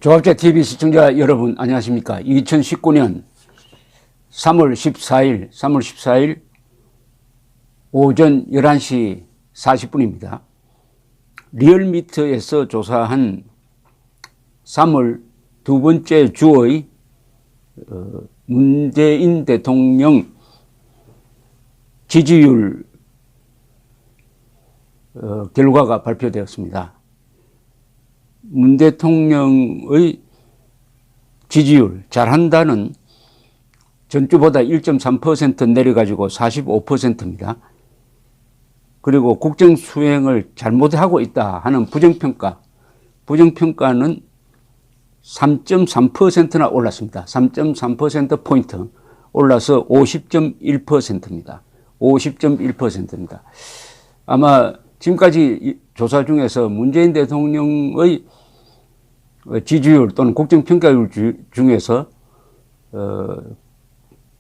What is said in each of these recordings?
조합재 TV 시청자 여러분 안녕하십니까. 2019년 3월 14일 오전 11시 40분입니다. 리얼미터에서 조사한 3월 두 번째 주의 문재인 대통령 지지율 결과가 발표되었습니다. 문 대통령의 지지율 잘한다는 전주보다 1.3% 내려가지고 45%입니다. 그리고 국정수행을 잘못하고 있다 하는 부정평가는 3.3%나 올랐습니다. 3.3%포인트 올라서 50.1%입니다. 50.1%입니다. 아마 지금까지 조사 중에서 문재인 대통령의 지지율 또는 국정평가율 중에서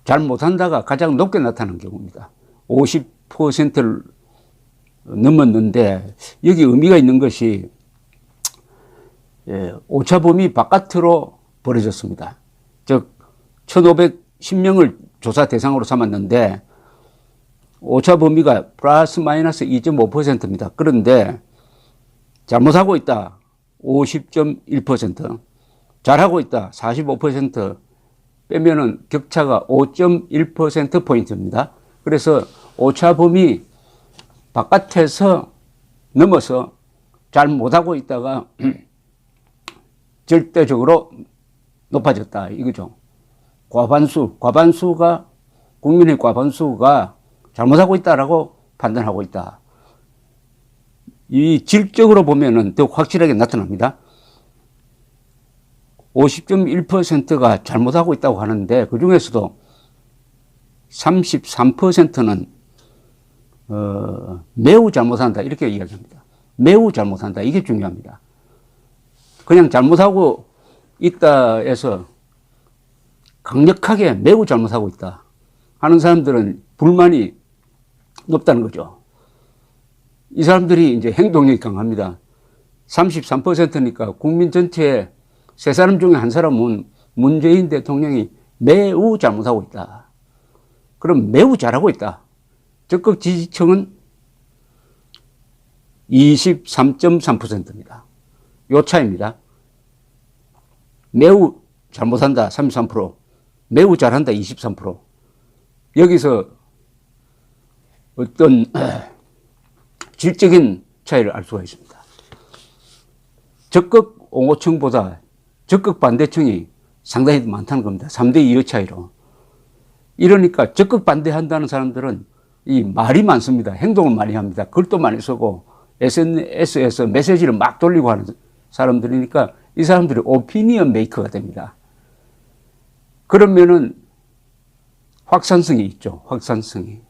잘 못한다가 가장 높게 나타난 경우입니다. 50%를 넘었는데 여기 의미가 있는 것이 오차범위 바깥으로 벌어졌습니다. 즉 1510명을 조사 대상으로 삼았는데 오차범위가 플러스 마이너스 2.5%입니다. 그런데 잘못하고 있다 50.1%, 잘하고 있다 45%, 빼면은 격차가 5.1%포인트입니다. 그래서 오차범위 바깥에서 넘어서 잘 못하고 있다가 절대적으로 높아졌다 이거죠. 과반수가 국민의 과반수가 잘못하고 있다라고 판단하고 있다. 이 질적으로 보면은 더 확실하게 나타납니다. 50.1%가 잘못하고 있다고 하는데 그 중에서도 33%는 매우 잘못한다 이렇게 이야기합니다. 매우 잘못한다 이게 중요합니다. 그냥 잘못하고 있다 해서 강력하게 매우 잘못하고 있다 하는 사람들은 불만이 높다는 거죠. 이 사람들이 이제 행동력이 강합니다. 33%니까 국민 전체의 세 사람 중에 한 사람은 문재인 대통령이 매우 잘못하고 있다. 그럼 매우 잘하고 있다. 적극 지지층은 23.3%입니다. 요 차이입니다. 매우 잘못한다 33%, 매우 잘한다 23%. 여기서 어떤 질적인 차이를 알 수가 있습니다. 적극 옹호층보다 적극 반대층이 상당히 많다는 겁니다. 3대 2의 차이로. 이러니까 적극 반대한다는 사람들은 이 말이 많습니다. 행동을 많이 합니다. 글도 많이 쓰고 SNS에서 메시지를 막 돌리고 하는 사람들이니까 이 사람들이 오피니언 메이커가 됩니다. 그러면은 확산성이 있죠. 확산성이.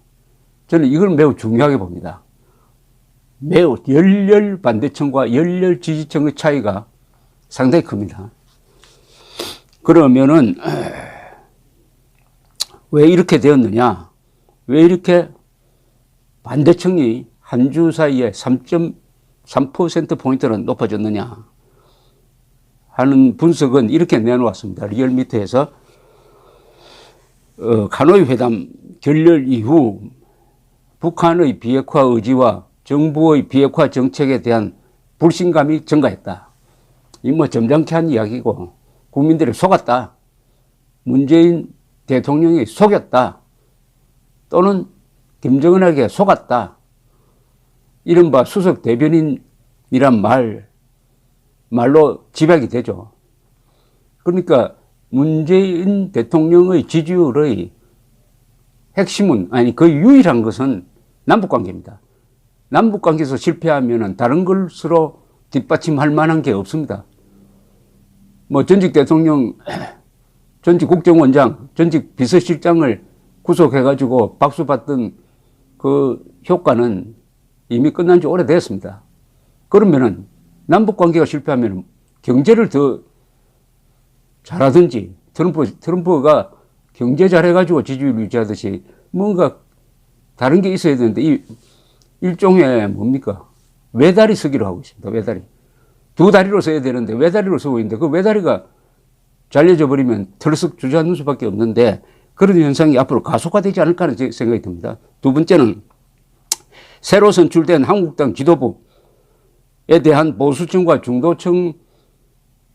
저는 이걸 매우 중요하게 봅니다. 매우 열렬 반대층과 열렬 지지층의 차이가 상당히 큽니다. 그러면은 왜 이렇게 되었느냐? 왜 이렇게 반대층이 한 주 사이에 3.3%포인트는 높아졌느냐 하는 분석은 이렇게 내놓았습니다. 리얼미터에서 하노이 회담 결렬 이후 북한의 비핵화 의지와 정부의 비핵화 정책에 대한 불신감이 증가했다. 이 뭐 점잖게 한 이야기고 국민들이 속았다. 문재인 대통령이 속였다. 또는 김정은에게 속았다. 이른바 수석 대변인이란 말로 집약이 되죠. 그러니까 문재인 대통령의 지지율의 핵심은, 아니 그 유일한 것은 남북관계입니다. 남북관계에서 실패하면 다른 것으로 뒷받침할 만한 게 없습니다. 뭐 전직 대통령, 전직 국정원장, 전직 비서실장을 구속해가지고 박수받던 그 효과는 이미 끝난 지 오래됐습니다. 그러면은 남북관계가 실패하면 경제를 더 잘하든지 트럼프가 경제 잘해가지고 지지율 유지하듯이 뭔가 다른 게 있어야 되는데 이 일종의 뭡니까? 외다리 쓰기로 하고 있습니다. 외다리. 두 다리로 서야 되는데 외다리로 서고 있는데 그 외다리가 잘려져 버리면 털썩 주저앉는 수밖에 없는데 그런 현상이 앞으로 가속화되지 않을까 하는 생각이 듭니다. 두 번째는 새로 선출된 한국당 지도부에 대한 보수층과 중도층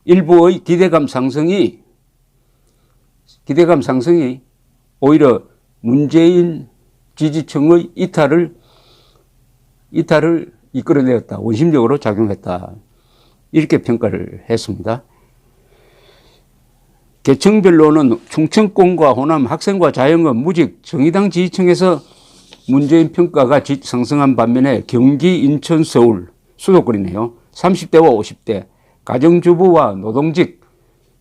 일부의 기대감 상승이 오히려 문재인 지지층의 이탈을 이끌어내었다. 원심력으로 작용했다. 이렇게 평가를 했습니다. 계층별로는 충청권과 호남, 학생과 자영업, 무직, 정의당 지지층에서 문재인 평가가 상승한 반면에 경기, 인천, 서울, 수도권이네요. 30대와 50대, 가정주부와 노동직,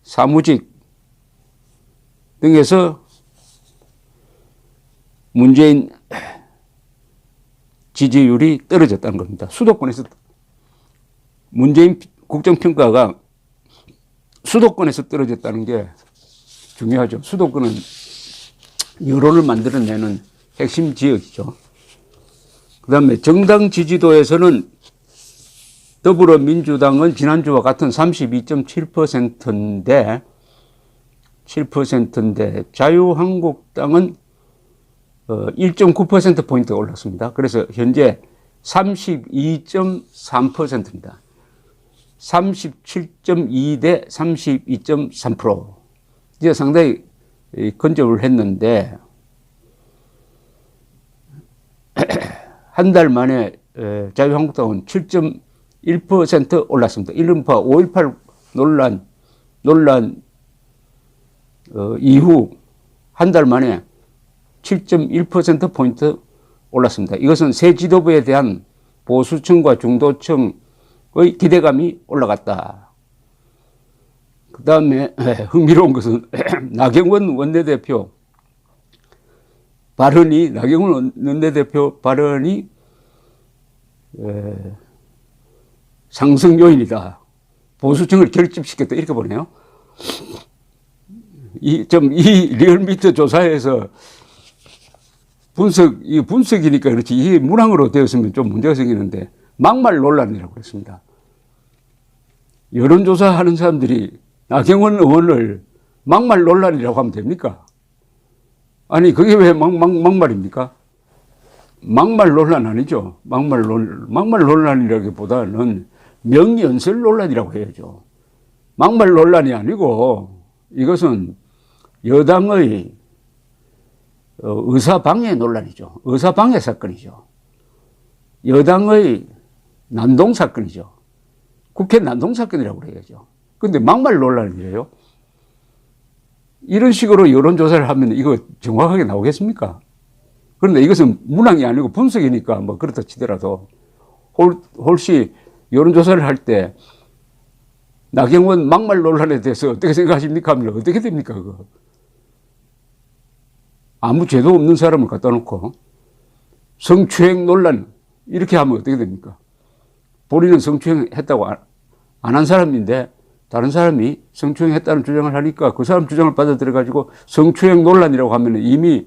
사무직 등에서 문재인 지지율이 떨어졌다는 겁니다. 수도권에서 문재인 국정평가가 수도권에서 떨어졌다는 게 중요하죠. 수도권은 여론을 만들어내는 핵심 지역이죠. 그 다음에 정당 지지도에서는 더불어민주당은 지난주와 같은 32.7%인데 자유한국당은 1.9%포인트 올랐습니다. 그래서 현재 32.3%입니다. 37.2 대 32.3%. 이제 상당히 근접을 했는데, 한 달 만에 자유한국당은 7.1% 올랐습니다. 이른바 5.18 논란 이후 한 달 만에 7.1%포인트 올랐습니다. 이것은 새 지도부에 대한 보수층과 중도층의 기대감이 올라갔다. 그 다음에 흥미로운 것은 나경원 원내대표 발언이 상승 요인이다. 보수층을 결집시켰다. 이렇게 보네요. 이 리얼미터 조사에서 분석이니까 그렇지. 이게 문항으로 되었으면 좀 문제가 생기는데 막말 논란이라고 했습니다. 여론조사 하는 사람들이 나경원 의원을 막말 논란이라고 하면 됩니까? 아니, 그게 왜 막말입니까? 막말 논란 아니죠. 막말 논란이라기보다는 명연설 논란이라고 해야죠. 막말 논란이 아니고 이것은 여당의 의사방해 논란이죠. 의사방해 사건이죠. 여당의 난동 사건이죠. 국회 난동 사건이라고 그래야죠. 그런데 막말 논란이에요. 이런 식으로 여론조사를 하면 이거 정확하게 나오겠습니까? 그런데 이것은 문항이 아니고 분석이니까 뭐 그렇다 치더라도 혹시 여론조사를 할 때 나경원 막말 논란에 대해서 어떻게 생각하십니까? 하면 어떻게 됩니까? 그거? 아무 죄도 없는 사람을 갖다 놓고 성추행 논란 이렇게 하면 어떻게 됩니까? 본인은 성추행했다고 안 한 사람인데 다른 사람이 성추행했다는 주장을 하니까 그 사람 주장을 받아들여 가지고 성추행 논란이라고 하면 이미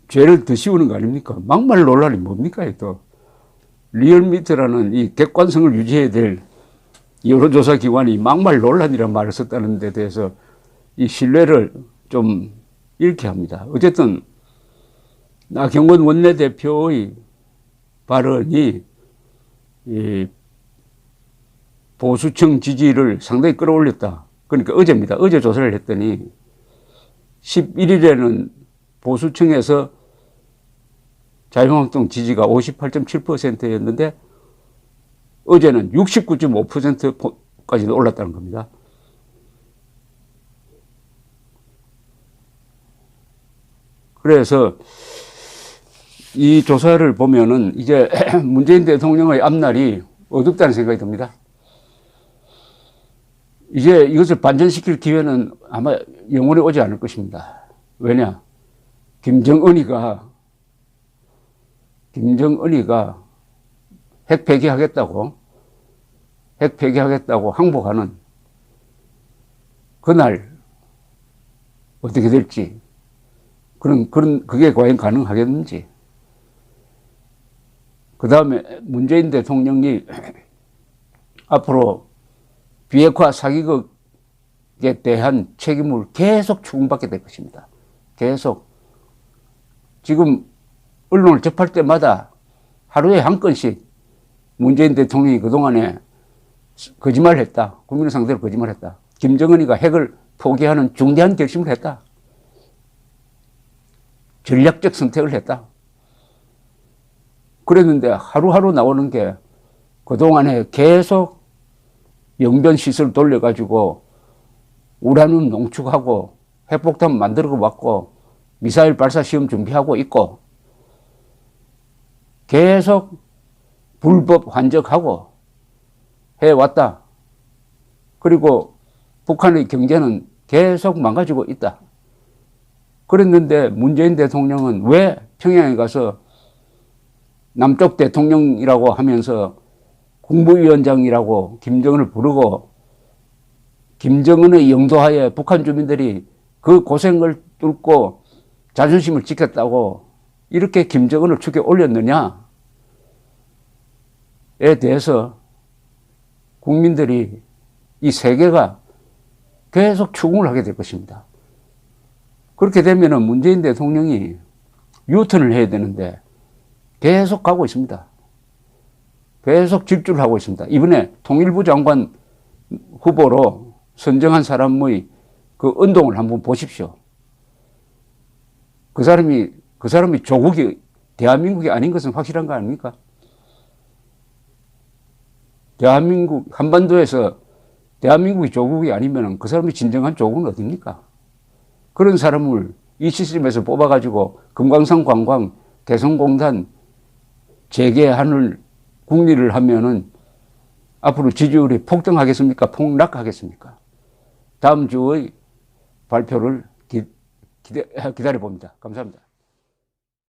죄를 더 씌우는 거 아닙니까? 막말 논란이 뭡니까? 또 리얼미터라는 이 객관성을 유지해야 될 여론조사 기관이 막말 논란이라는 말을 썼다는 데 대해서 이 신뢰를 좀 잃게 합니다. 어쨌든 나경원 원내대표의 발언이 이 보수층 지지를 상당히 끌어올렸다. 그러니까 어제입니다. 어제 조사를 했더니 11일에는 보수층에서 자유한국당 지지가 58.7%였는데 어제는 69.5%까지 올랐다는 겁니다. 그래서 이 조사를 보면은 이제 문재인 대통령의 앞날이 어둡다는 생각이 듭니다. 이제 이것을 반전시킬 기회는 아마 영원히 오지 않을 것입니다. 왜냐? 김정은이가 핵 폐기하겠다고 항복하는 그날 어떻게 될지, 그게 과연 가능하겠는지. 그 다음에 문재인 대통령이 앞으로 비핵화 사기극에 대한 책임을 계속 추궁받게 될 것입니다. 계속. 지금 언론을 접할 때마다 하루에 한 건씩 문재인 대통령이 그동안에 거짓말을 했다. 국민을 상대로 거짓말을 했다. 김정은이가 핵을 포기하는 중대한 결심을 했다. 전략적 선택을 했다. 그랬는데 하루하루 나오는 게 그동안에 계속 영변 시설 돌려가지고 우라늄 농축하고 핵폭탄 만들어 왔고 미사일 발사 시험 준비하고 있고 계속 불법 환적하고 해왔다. 그리고 북한의 경제는 계속 망가지고 있다. 그랬는데 문재인 대통령은 왜 평양에 가서 남쪽 대통령이라고 하면서 국무위원장이라고 김정은을 부르고 김정은의 영도하에 북한 주민들이 그 고생을 뚫고 자존심을 지켰다고 이렇게 김정은을 축에 올렸느냐에 대해서 국민들이 이 세계가 계속 추궁을 하게 될 것입니다. 그렇게 되면 문재인 대통령이 유턴을 해야 되는데 계속 가고 있습니다. 계속 질주를 하고 있습니다. 이번에 통일부 장관 후보로 선정한 사람의 그 운동을 한번 보십시오. 그 사람이 조국이 대한민국이 아닌 것은 확실한 거 아닙니까? 대한민국 한반도에서 대한민국이 조국이 아니면 그 사람이 진정한 조국은 어딥니까? 그런 사람을 이 시스템에서 뽑아가지고 금강산 관광 개성공단 재개하는 국리를 하면은 앞으로 지지율이 폭등하겠습니까? 폭락하겠습니까? 다음 주의 발표를 기다려 봅니다. 감사합니다.